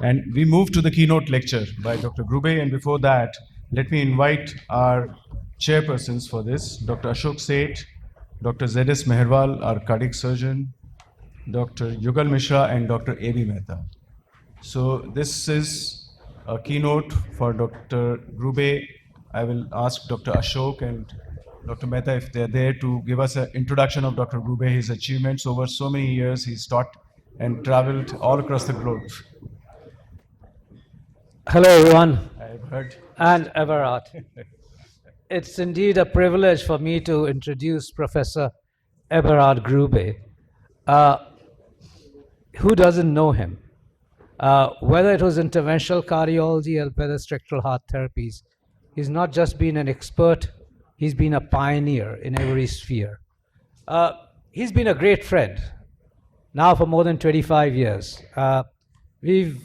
And we move to the keynote lecture by Dr. Grube. And before that, let me invite our chairpersons for this, Dr. Ashok Seth, Dr. Z.S. Meherwal, our cardiac surgeon, Dr. Yugal Mishra, and Dr. A.B. Mehta. So this is a keynote for Dr. Grube. I will ask Dr. Ashok and Dr. Mehta if they're there to give us an introduction of Dr. Grube, his achievements over so many years. He's taught and traveled all across the globe. Hello, everyone. I've heard. And Eberhard. It's indeed a privilege for me to introduce Professor Eberhard Grube. Who doesn't know him? Whether it was interventional cardiology or whether structural heart therapies, he's not just been an expert, he's been a pioneer in every sphere. He's been a great friend, now for more than 25 years. We've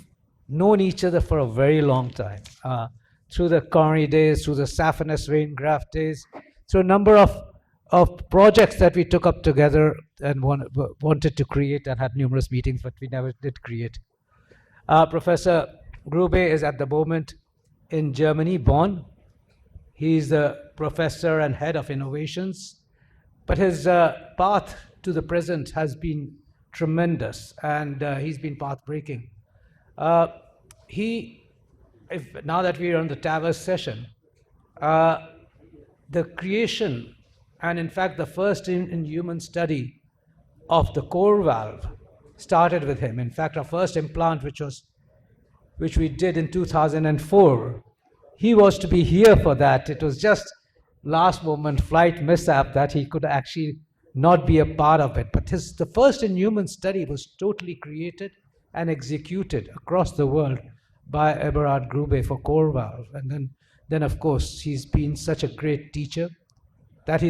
known each other for a very long time, through the coronary days, through the saphenous vein graft days, through a number of projects that we took up together and wanted to create and had numerous meetings, but we never did create. Professor Grube is at the moment in Germany, Bonn. He's the professor and head of innovations, but his path to the present has been tremendous, and he's been path-breaking. Now that we are on the TAVR session, the creation and in fact the first in human study of the core valve started with him. In fact, our first implant, which we did in 2004, he was to be here for that. It was just last moment flight mishap that he could actually not be a part of it. But the first in human study was totally created and executed across the world by Eberhard Grube for core valve. And then of course, he's been such a great teacher that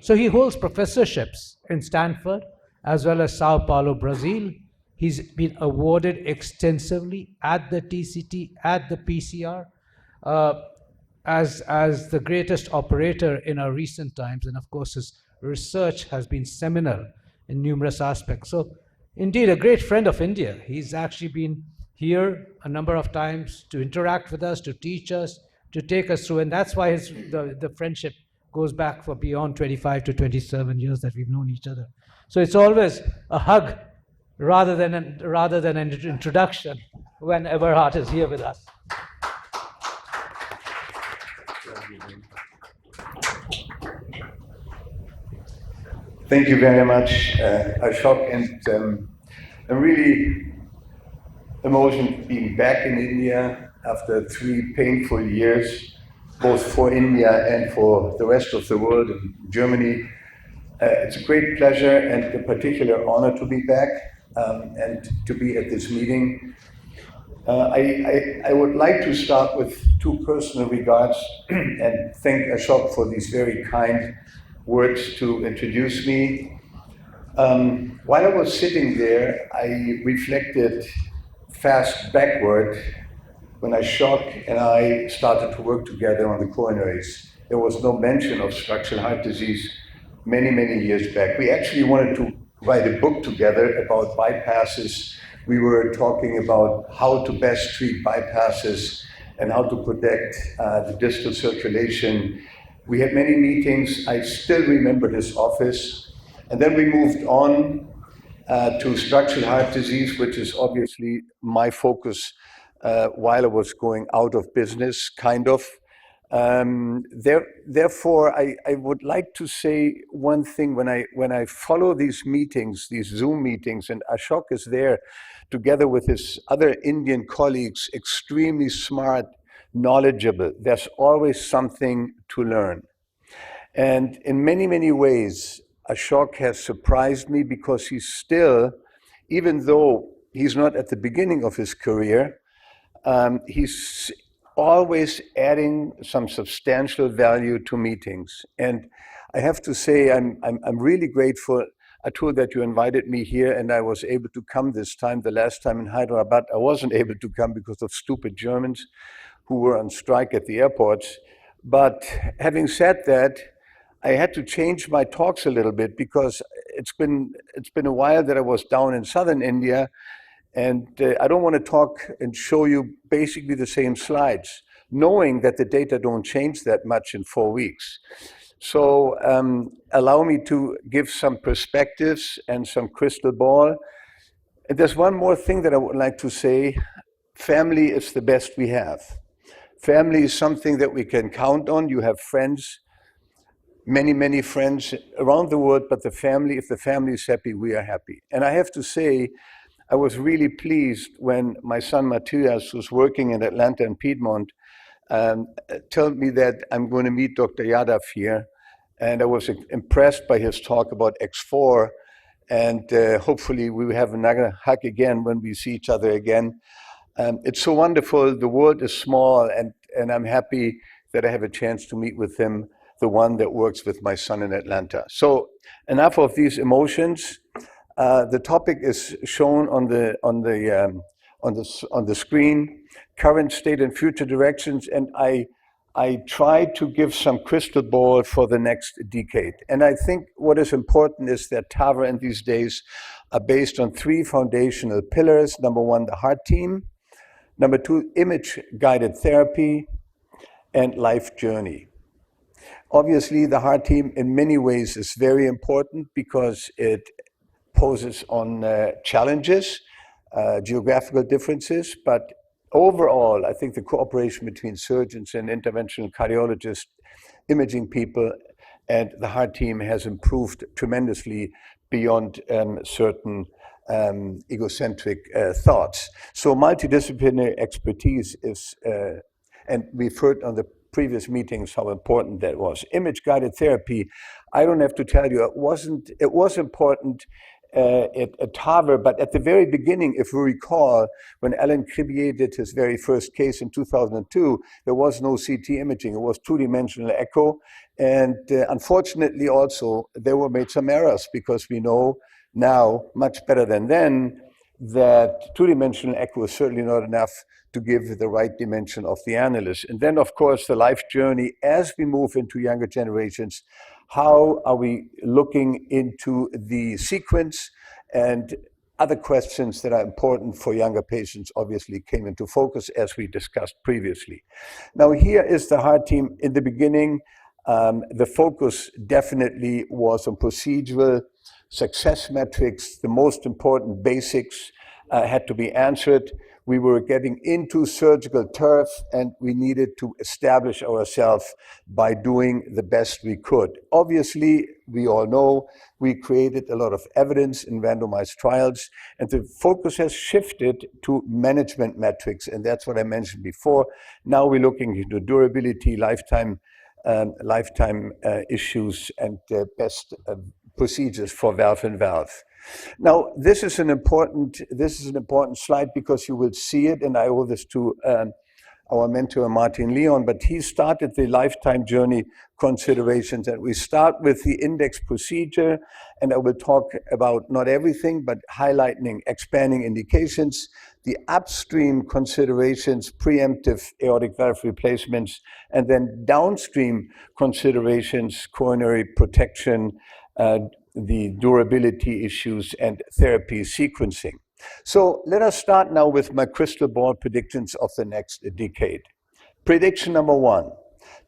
so he holds professorships in Stanford as well as Sao Paulo, Brazil. He's been awarded extensively at the TCT, at the PCR, as the greatest operator in our recent times. And of course, his research has been seminal in numerous aspects. So indeed, a great friend of India. He's actually been here a number of times to interact with us, to teach us, to take us through. And that's why the friendship goes back for beyond 25 to 27 years that we've known each other. So it's always a hug rather than an introduction when Eberhard is here with us. Thank you very much, Ashok, and I'm really emotional being back in India after 3 painful years, both for India and for the rest of the world, in Germany. It's a great pleasure and a particular honor to be back and to be at this meeting. I would like to start with 2 personal regards and thank Ashok for these very kind words to introduce me. While I was sitting there, I reflected fast backward when Ashok and I started to work together on the coronaries. There was no mention of structural heart disease many, many years back. We actually wanted to write a book together about bypasses. We were talking about how to best treat bypasses and how to protect the distal circulation. We had many meetings. I still remember his office. And then we moved on to structural heart disease, which is obviously my focus while I was going out of business, kind of. Therefore, I would like to say one thing. When I follow these meetings, these Zoom meetings, and Ashok is there together with his other Indian colleagues, extremely smart, knowledgeable, there's always something to learn. And in many, many ways, Ashok has surprised me because he's still, even though he's not at the beginning of his career, he's always adding some substantial value to meetings. And I have to say, I'm really grateful, Atul, that you invited me here and I was able to come this time. The last time in Hyderabad, I wasn't able to come because of stupid Germans who were on strike at the airports. But having said that, I had to change my talks a little bit because it's been a while that I was down in southern India, And I don't want to talk and show you basically the same slides, knowing that the data don't change that much in 4 weeks. So allow me to give some perspectives and some crystal ball. And there's one more thing that I would like to say. Family is the best we have. Family is something that we can count on. You have friends, many, many friends around the world, but the family, if the family is happy, we are happy. And I have to say, I was really pleased when my son Matthias, who's working in Atlanta and Piedmont, told me that I'm going to meet Dr. Yadav here. And I was impressed by his talk about X4. And hopefully we will have another hug again when we see each other again. It's so wonderful. The world is small, and I'm happy that I have a chance to meet with him, the one that works with my son in Atlanta. So enough of these emotions. The topic is shown on the screen, current state and future directions, and I try to give some crystal ball for the next decade. And I think what is important is that TAVR in these days are based on 3 foundational pillars. Number 1, the heart team. Number 2, image-guided therapy, and life journey. Obviously, the heart team in many ways is very important because it poses on challenges, geographical differences, but overall, I think the cooperation between surgeons and interventional cardiologists, imaging people, and the heart team has improved tremendously beyond certain egocentric thoughts. So multidisciplinary expertise is, and we've heard on the previous meetings how important that was. Image-guided therapy, I don't have to tell you, it was important at TAVR, but at the very beginning, if we recall, when Alan Cribier did his very first case in 2002, there was no CT imaging, it was 2-dimensional echo. And unfortunately also, there were made some errors because we know now, much better than then, that 2-dimensional echo is certainly not enough to give the right dimension of the annulus. And then, of course, the life journey as we move into younger generations. How are we looking into the sequence? And other questions that are important for younger patients obviously came into focus as we discussed previously. Now, here is the heart team. In the beginning, the focus definitely was on procedural success metrics. The most important basics had to be answered. We were getting into surgical turf, and we needed to establish ourselves by doing the best we could. Obviously, we all know we created a lot of evidence in randomized trials, and the focus has shifted to management metrics, and that's what I mentioned before. Now we're looking into durability, lifetime issues, and best procedures for valve-in-valve. Now, this is an important slide because you will see it, and I owe this to our mentor Martin Leon, but he started the lifetime journey considerations, and we start with the index procedure, and I will talk about not everything, but highlighting expanding indications, the upstream considerations, preemptive aortic valve replacements, and then downstream considerations, coronary protection, the durability issues, and therapy sequencing. So let us start now with my crystal ball predictions of the next decade. Prediction number 1,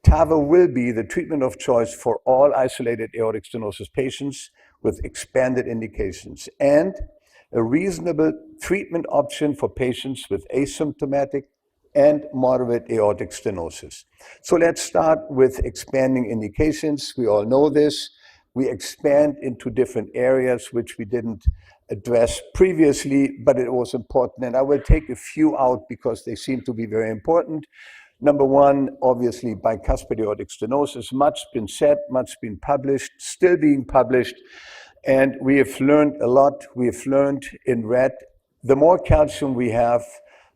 TAVR will be the treatment of choice for all isolated aortic stenosis patients with expanded indications and a reasonable treatment option for patients with asymptomatic and moderate aortic stenosis. So let's start with expanding indications. We all know this. We expand into different areas which we didn't address previously, but it was important. And I will take a few out because they seem to be very important. Number 1, obviously, bicuspid aortic stenosis. Much been said, much been published, still being published. And we have learned a lot. We have learned in red, the more calcium we have,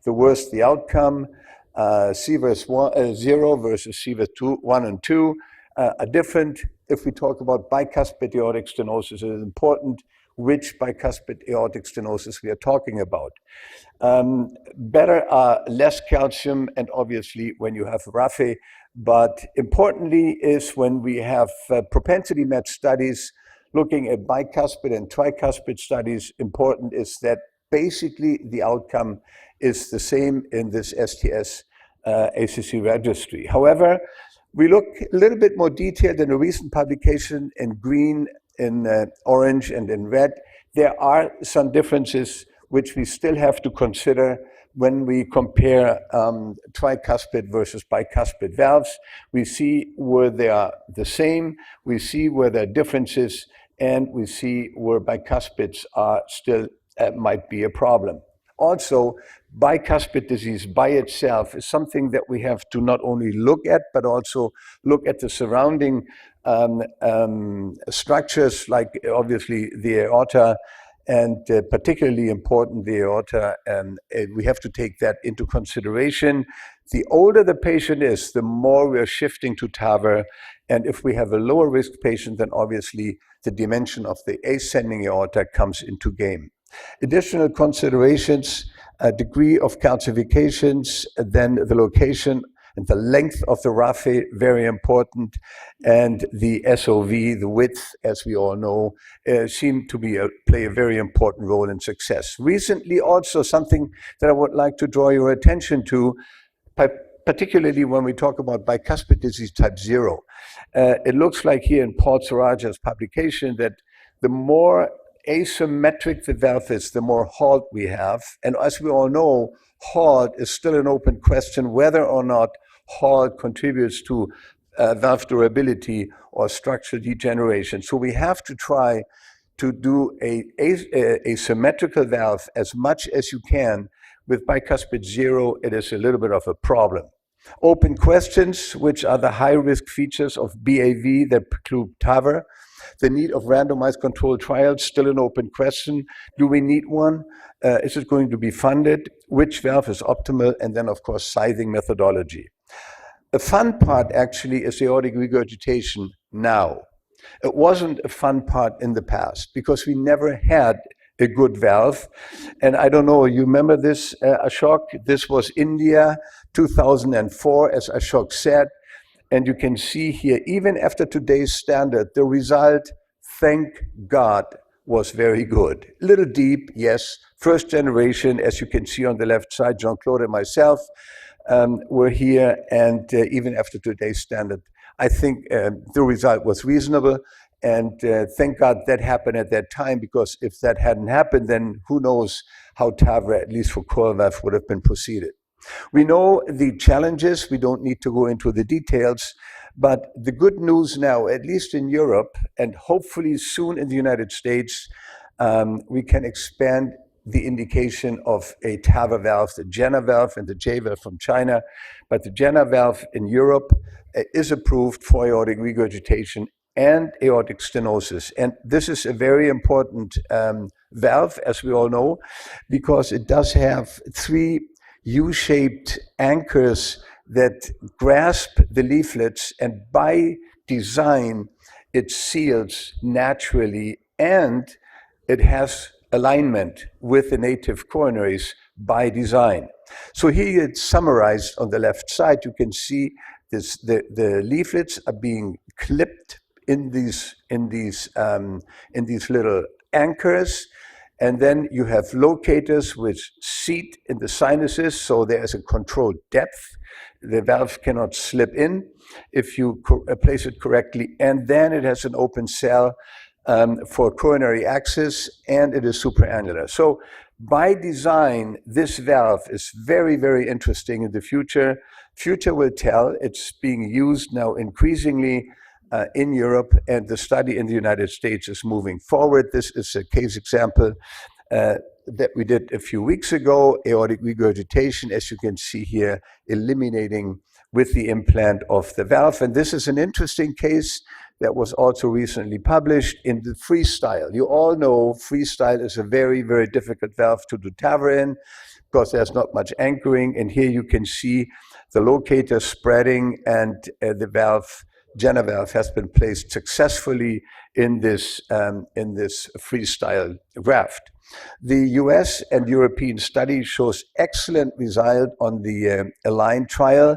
the worse the outcome. CVAS 0 versus CVAS 1 and 2 are different. If we talk about bicuspid aortic stenosis, it is important which bicuspid aortic stenosis we are talking about. Better less calcium, and obviously when you have RAFE, but importantly is when we have propensity match studies looking at bicuspid and tricuspid studies, important is that basically the outcome is the same in this STS ACC registry. However, we look a little bit more detailed in a recent publication in green, in orange, and in red. There are some differences which we still have to consider when we compare tricuspid versus bicuspid valves. We see where they are the same, we see where there are differences, and we see where bicuspids are still might be a problem. Also, bicuspid disease by itself is something that we have to not only look at, but also look at the surrounding structures, like obviously the aorta, and particularly important, the aorta, and we have to take that into consideration. The older the patient is, the more we are shifting to TAVR, and if we have a lower risk patient, then obviously the dimension of the ascending aorta comes into game. Additional considerations, degree of calcifications, then the location and the length of the raphe, very important, and the SOV, the width, as we all know, seem to play a very important role in success. Recently, also something that I would like to draw your attention to, particularly when we talk about bicuspid disease type 0. It looks like here in Paul Saraja's publication that the more asymmetric the valve is, the more halt we have. And as we all know, halt is still an open question whether or not halt contributes to valve durability or structural degeneration. So we have to try to do a symmetrical valve as much as you can. With bicuspid 0, it is a little bit of a problem. Open questions, which are the high-risk features of BAV that preclude TAVR. The need of randomized controlled trials, still an open question. Do we need one? Is it going to be funded? Which valve is optimal? And then, of course, sizing methodology. A fun part, actually, is aortic regurgitation now. It wasn't a fun part in the past because we never had a good valve. And I don't know, you remember this, Ashok? This was India, 2004, as Ashok said. And you can see here, even after today's standard, the result, thank God, was very good. A little deep, yes. First generation, as you can see on the left side, Jean-Claude and myself were here. And even after today's standard, I think the result was reasonable. And thank God that happened at that time, because if that hadn't happened, then who knows how TAVR, at least for coil valve, would have been proceeded. We know the challenges, we don't need to go into the details, but the good news now, at least in Europe, and hopefully soon in the United States, we can expand the indication of a TAVR valve, the Jenna valve and the J valve from China. But the Jenna valve in Europe is approved for aortic regurgitation and aortic stenosis. And this is a very important valve, as we all know, because it does have 3 U-shaped anchors that grasp the leaflets, and by design, it seals naturally, and it has alignment with the native coronaries by design. So here it's summarized on the left side. You can see this, the leaflets are being clipped in these little anchors. And then you have locators which seat in the sinuses, so there is a controlled depth. The valve cannot slip in if you place it correctly. And then it has an open cell for coronary access, and it is supraannular. So by design, this valve is very, very interesting in the future. Future will tell. It's being used now increasingly in Europe, and the study in the United States is moving forward. This is a case example that we did a few weeks ago, aortic regurgitation, as you can see here, eliminating with the implant of the valve. And this is an interesting case that was also recently published in the freestyle. You all know freestyle is a very, very difficult valve to do TAVR in because there's not much anchoring. And here you can see the locator spreading, and the valve, Jenna valve, has been placed successfully in this freestyle graft. The US and European study shows excellent result on the ALIGN trial.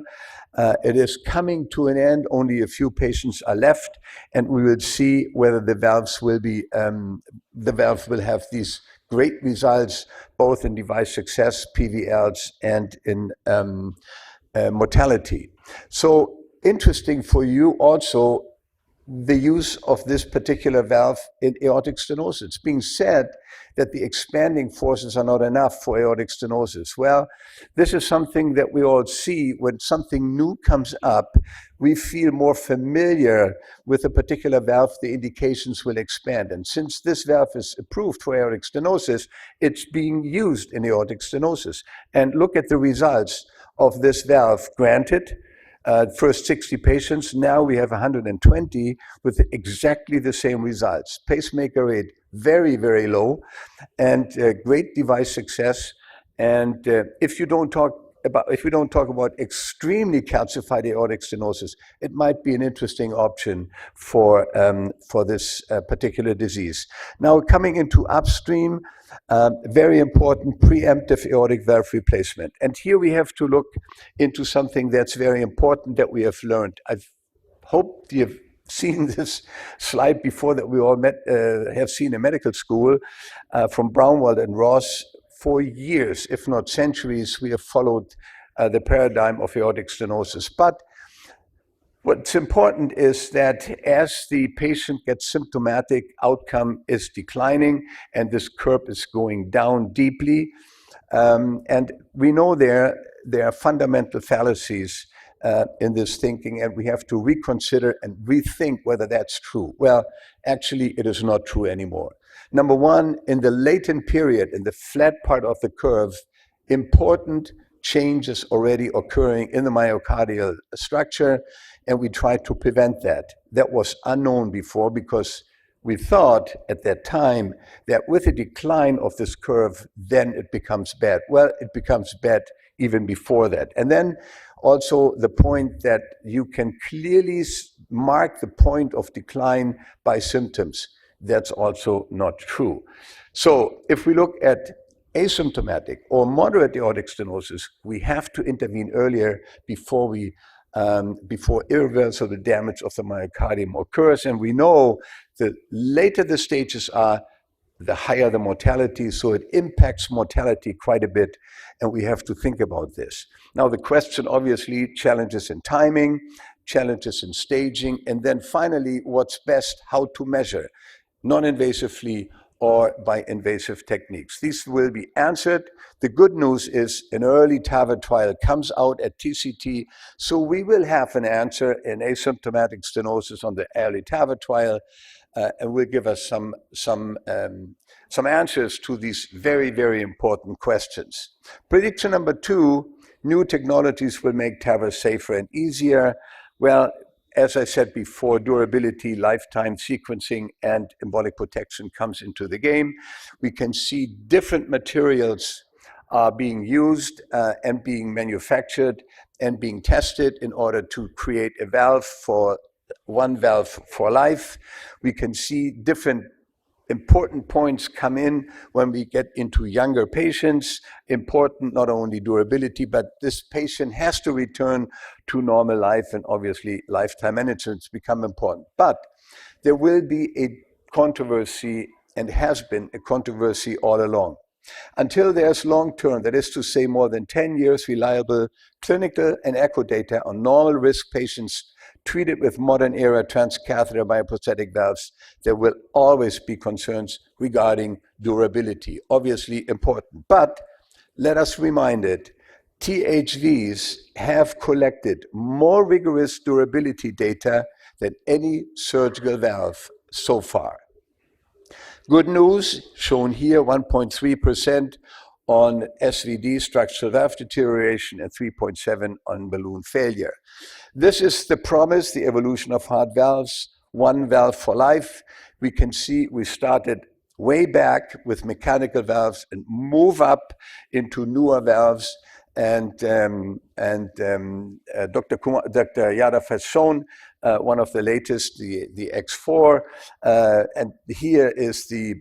It is coming to an end. Only a few patients are left, and we will see whether the valves will be, the valve will have these great results both in device success, PVLs, and in mortality. So interesting for you also, the use of this particular valve in aortic stenosis. It's being said that the expanding forces are not enough for aortic stenosis. Well, this is something that we all see when something new comes up. We feel more familiar with a particular valve, the indications will expand. And since this valve is approved for aortic stenosis, it's being used in aortic stenosis. And look at the results of this valve. Granted, first 60 patients, now we have 120 with exactly the same results. Pacemaker rate very, very low, and great device success. And if we don't talk about extremely calcified aortic stenosis, it might be an interesting option for this particular disease. Now, coming into upstream, very important preemptive aortic valve replacement. And here we have to look into something that's very important that we have learned. I hope you've seen this slide before that we all have seen in medical school from Brownwald and Ross. For years, if not centuries, we have followed the paradigm of aortic stenosis. But what's important is that as the patient gets symptomatic, outcome is declining, and this curve is going down deeply. And we know there are fundamental fallacies in this thinking, and we have to reconsider and rethink whether that's true. Well, actually, it is not true anymore. Number one, in the latent period, in the flat part of the curve, important changes already occurring in the myocardial structure, and we try to prevent that. That was unknown before because we thought at that time that with the decline of this curve, then it becomes bad. Well, it becomes bad even before that. And then also the point that you can clearly mark the point of decline by symptoms. That's also not true. So if we look at asymptomatic or moderate aortic stenosis, we have to intervene earlier before irreversible damage of the myocardium occurs. And we know the later the stages are, the higher the mortality, so it impacts mortality quite a bit, and we have to think about this. Now the question, obviously, challenges in timing, challenges in staging, and then finally, what's best, how to measure, non-invasively or by invasive techniques. These will be answered. The good news is an early TAVR trial comes out at TCT, so we will have an answer in asymptomatic stenosis on the early TAVR trial, and will give us some answers to these very, very important questions. Prediction number 2, new technologies will make TAVR safer and easier. Well, as I said before, durability, lifetime sequencing, and embolic protection comes into the game. We can see different materials are being used and being manufactured and being tested in order to create a valve for one valve for life. We can see different important points come in when we get into younger patients. Important not only durability, but this patient has to return to normal life, and obviously lifetime management's become important. But there will be a controversy, and has been a controversy all along. Until there's long-term, that is to say more than 10 years, reliable clinical and echo data on normal risk patients treated with modern era transcatheter bioprosthetic valves, there will always be concerns regarding durability, obviously important. But let us remind it, THVs have collected more rigorous durability data than any surgical valve so far. Good news, shown here, 1.3% on SVD, structural valve deterioration, and 3.7% on balloon failure. This is the promise, the evolution of heart valves, one valve for life. We can see we started way back with mechanical valves and move up into newer valves. And Dr. Yadav has shown one of the latest, the X4, and here is the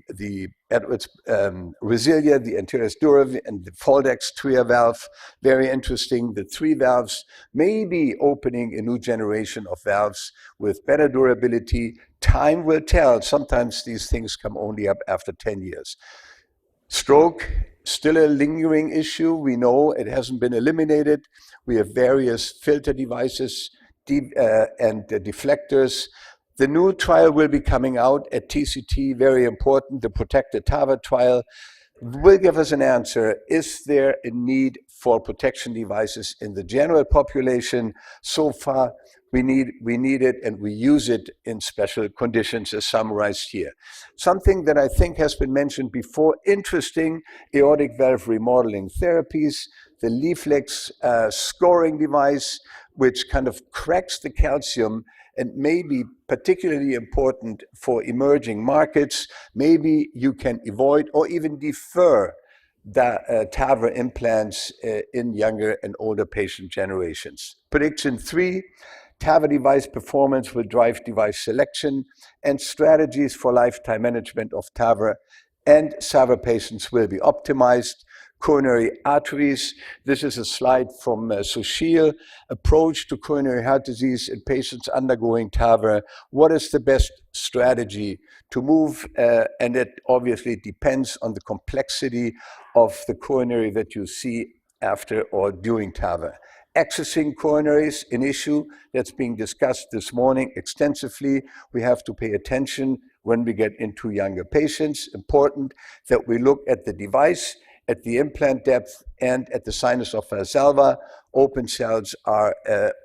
Edwards Resilia, the Anteris Dura, and the Foldex Tria valve. Very interesting. The 3 valves may be opening a new generation of valves with better durability. Time will tell. Sometimes these things come only up after 10 years. Stroke, still a lingering issue. We know it hasn't been eliminated. We have various filter devices and deflectors. The new trial will be coming out at TCT, very important. The Protected TAVR trial will give us an answer. Is there a need for protection devices in the general population? So far, we need it, and we use it in special conditions as summarized here. Something that I think has been mentioned before, interesting aortic valve remodeling therapies, the Leaflex scoring device, which kind of cracks the calcium and may be particularly important for emerging markets. Maybe you can avoid or even defer the TAVR implants in younger and older patient generations. Prediction 3, TAVR device performance will drive device selection, and strategies for lifetime management of TAVR and SAVR patients will be optimized. Coronary arteries, this is a slide from Sushil, approach to coronary heart disease in patients undergoing TAVR. What is the best strategy to move? And it obviously depends on the complexity of the coronary that you see after or during TAVR. Accessing coronaries, an issue that's being discussed this morning extensively. We have to pay attention when we get into younger patients. Important that we look at the device, at the implant depth, and at the sinus of Valsalva. Open cells are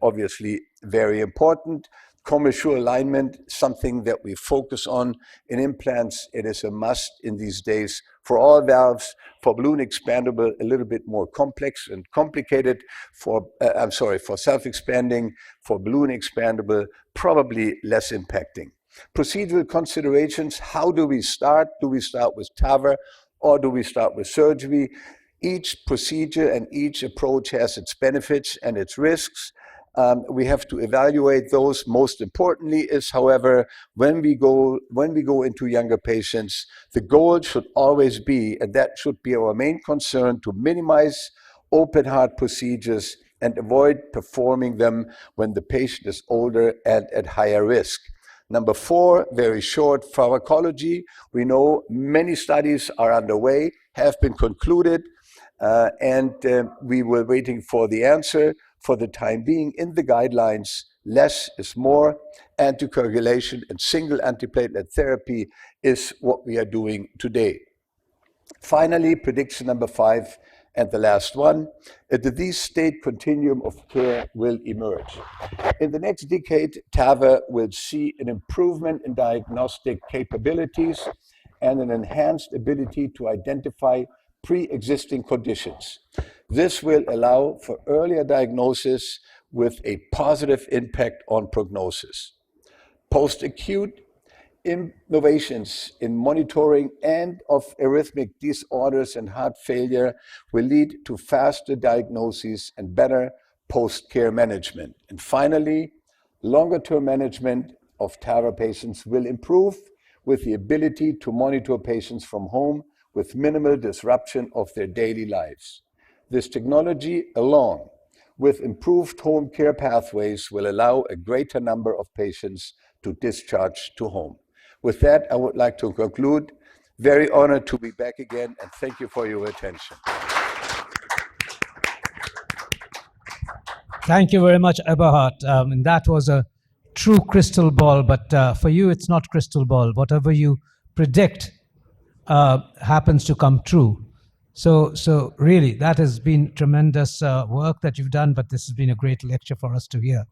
obviously very important. Commissure alignment, something that we focus on in implants. It is a must in these days for all valves. For balloon expandable, a little bit more complex and complicated. For self-expanding, for balloon expandable, probably less impacting. Procedural considerations, how do we start? Do we start with TAVR or do we start with surgery? Each procedure and each approach has its benefits and its risks. We have to evaluate those. Most importantly is, however, when we go into younger patients, the goal should always be, and that should be our main concern, to minimize open heart procedures and avoid performing them when the patient is older and at higher risk. Number 4, very short, pharmacology. We know many studies are underway, have been concluded, and we were waiting for the answer. For the time being, in the guidelines, less is more. Anticoagulation and single antiplatelet therapy is what we are doing today. Finally, prediction number 5, and the last one, a disease state continuum of care will emerge. In the next decade, TAVR will see an improvement in diagnostic capabilities and an enhanced ability to identify pre-existing conditions. This will allow for earlier diagnosis with a positive impact on prognosis. Post-acute innovations in monitoring and of arrhythmic disorders and heart failure will lead to faster diagnoses and better post-care management. And finally, longer-term management of TAVR patients will improve with the ability to monitor patients from home with minimal disruption of their daily lives. This technology, along with improved home care pathways, will allow a greater number of patients to discharge to home. With that, I would like to conclude. Very honored to be back again, and thank you for your attention. Thank you very much, Eberhard. And that was a true crystal ball, but for you, it's not crystal ball. Whatever you predict happens to come true. So really, that has been tremendous work that you've done, but this has been a great lecture for us to hear.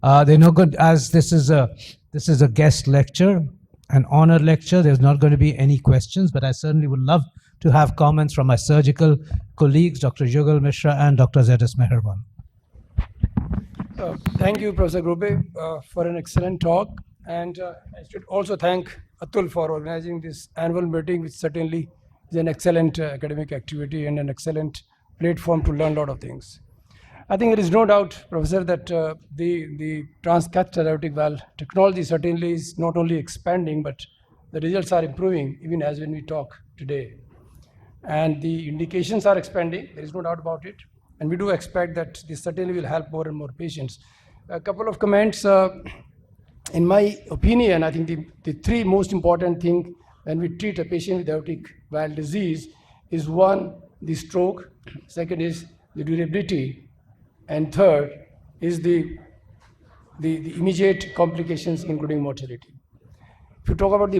They're not good, as this is a guest lecture, an honor lecture. There's not going to be any questions, but I certainly would love to have comments from my surgical colleagues, Dr. Jugal Mishra and Dr. Zedis Meherwal. Thank you, Professor Grube, for an excellent talk. And I should also thank Atul for organizing this annual meeting, which certainly is an excellent academic activity and an excellent platform to learn a lot of things. I think there is no doubt, Professor, that the transcatheter aortic valve technology certainly is not only expanding, but the results are improving even as when we talk today. And the indications are expanding, there is no doubt about it. And we do expect that this certainly will help more and more patients. A couple of comments. In my opinion, I think the three most important things when we treat a patient with aortic valve disease is one, the stroke, second is the durability, and third is the immediate complications, including mortality. If you talk about the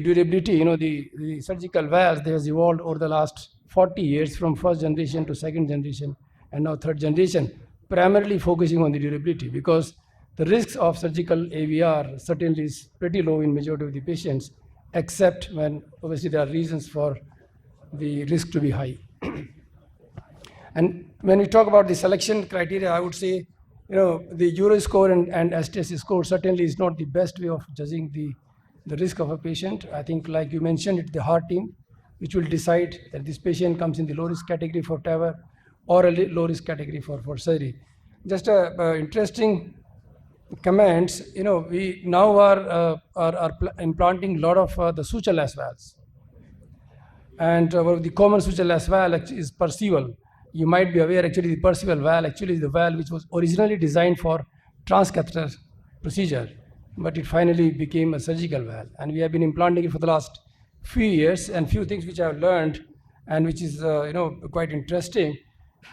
durability, the surgical valves, they has evolved over the last 40 years from first generation to second generation and now third generation, primarily focusing on the durability, because the risks of surgical AVR certainly is pretty low in majority of the patients, except when obviously there are reasons for the risk to be high. And when we talk about the selection criteria, I would say, the Euro score and STS score certainly is not the best way of judging the risk of a patient. I think, like you mentioned, it's the heart team which will decide that this patient comes in the low risk category for TAVR or a low risk category for surgery. Just interesting comments. We now are implanting a lot of the sutureless valves, and the common sutureless valve actually is Perceval. You might be aware, actually, the Perceval valve actually is the valve which was originally designed for transcatheter procedure, but it finally became a surgical valve. And we have been implanting it for the last few years, and few things which I have learned and which is quite interesting.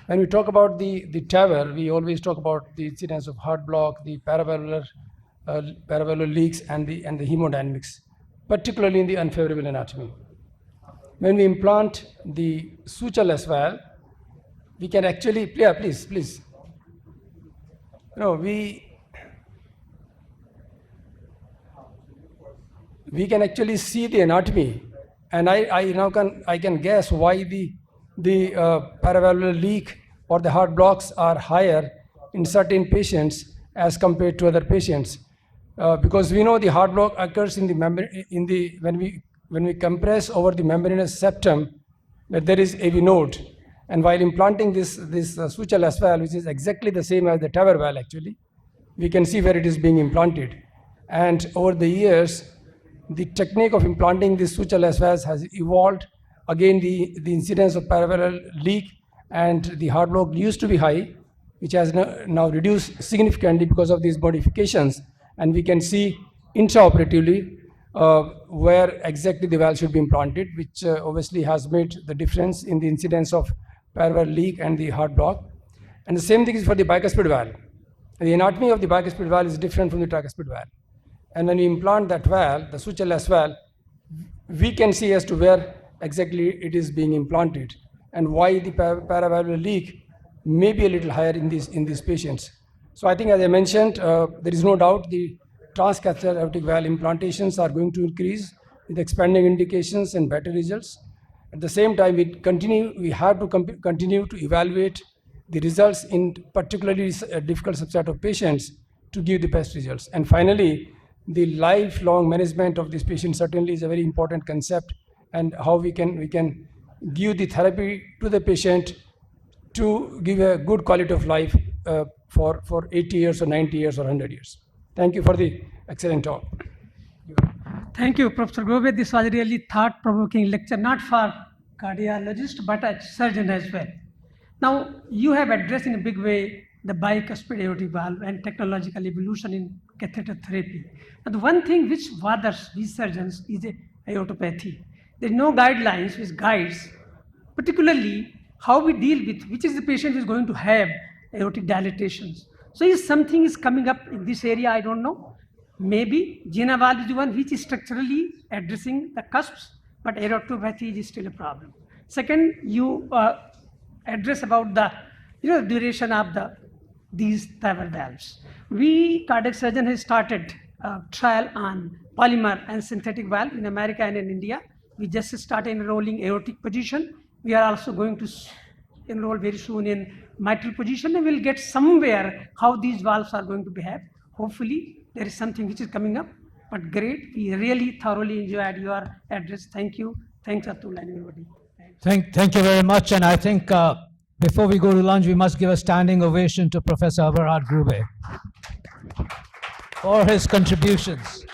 When we talk about the TAVR, we always talk about the incidence of heart block, the paravalvular leaks, and the hemodynamics, particularly in the unfavorable anatomy. When we implant the sutureless valve, we can actually, please. We can actually see the anatomy, and I can guess why the paravalvular leak or the heart blocks are higher in certain patients as compared to other patients, because we know the heart block occurs in the when we compress over the membranous septum, that there is AV node. And while implanting this sutureless valve, which is exactly the same as the TAVR valve actually, we can see where it is being implanted. And over the years, the technique of implanting this sutureless valves has evolved. Again, the incidence of paravalvular leak and the heart block used to be high, which has now reduced significantly because of these modifications. And we can see intraoperatively where exactly the valve should be implanted, which obviously has made the difference in the incidence of paravalvular leak and the heart block. And the same thing is for the bicuspid valve. The anatomy of the bicuspid valve is different from the tricuspid valve. And when we implant that valve, the sutureless valve, we can see as to where exactly it is being implanted and why the paravalvular leak may be a little higher in these patients. So I think, as I mentioned, there is no doubt the transcatheter aortic valve implantations are going to increase with expanding indications and better results. At the same time, we have to continue to evaluate the results in particularly a difficult subset of patients to give the best results. And finally, the lifelong management of this patient certainly is a very important concept, and how we can give the therapy to the patient to give a good quality of life for 80 years or 90 years or 100 years. Thank you for the excellent talk. Thank you, Professor Grube. This was a really thought-provoking lecture, not for cardiologist, but a surgeon as well. Now, you have addressed in a big way the bicuspid aortic valve and technological evolution in catheter therapy. Now, the one thing which bothers these surgeons is the aortopathy. There are no guidelines which guides, particularly how we deal with which is the patient who is going to have aortic dilatations. So if something is coming up in this area, I don't know. Maybe Jenna valve is the one which is structurally addressing the cusps, but aortopathy is still a problem. Second, you address about the duration of these TAVR valves. We cardiac surgeon has started a trial on polymer and synthetic valve in America and in India. We just started enrolling aortic position. We are also going to enroll very soon in mitral position, and we'll get somewhere how these valves are going to behave. Hopefully, there is something which is coming up, but great. We really thoroughly enjoyed your address. Thank you. Thanks, Atul and everybody. Thank you very much. And I think before we go to lunch, we must give a standing ovation to Professor Eberhard Grube for his contributions.